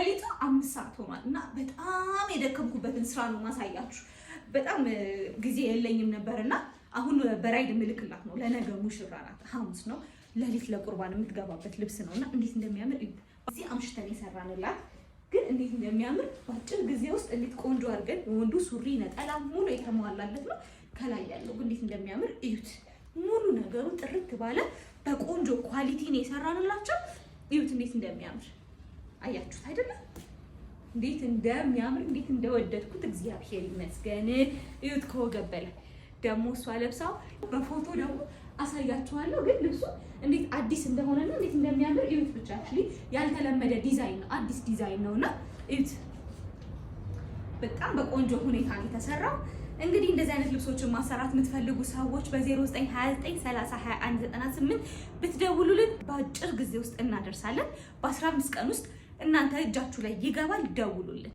ከሌሊቱ 5 ሰዓት ሆኗልና በጣም የደከምኩበትን ስራ ነው ማሳያችሁ። በጣም ጊዜ የለኝም ነበርና አሁን በራይድ ምልክላት ነው። ለነገ ሙሽራ ናት፣ ሐሙስ ነው። ለሊት ለቁርባን የምትገባበት ልብስ ነውና እንዴት እንደሚያምር እዚህ አምሽተን የሰራንላት ግን እንዴት እንደሚያምር በአጭር ጊዜ ውስጥ እንዴት ቆንጆ አድርገን ወንዱ ሱሪ ነጠላ ሙሉ የተሟላለት ነው። ከላይ ያለው እንዴት እንደሚያምር እዩት። ሙሉ ነገሩ ጥርት ባለ በቆንጆ ኳሊቲ ነው የሰራንላቸው። እዩት እንዴት እንደሚያምር አያችሁት አይደለም? እንዴት እንደሚያምር እንዴት እንደወደድኩት እግዚአብሔር ይመስገን። እዩት ከወገብ በላይ ደግሞ እሷ ለብሳው በፎቶ ደግሞ አሳያችኋለሁ። ግን ልብሱ እንዴት አዲስ እንደሆነና እንዴት እንደሚያምር እዩት። ብቻ ያልተለመደ ዲዛይን ነው፣ አዲስ ዲዛይን ነውና እዩት። በጣም በቆንጆ ሁኔታ ነው የተሰራው። እንግዲህ እንደዚህ አይነት ልብሶችን ማሰራት የምትፈልጉ ሰዎች በ0929302198 ብትደውሉልን በአጭር ጊዜ ውስጥ እናደርሳለን። በ15 ቀን ውስጥ እናንተ እጃችሁ ላይ ይገባል። ደውሉልን።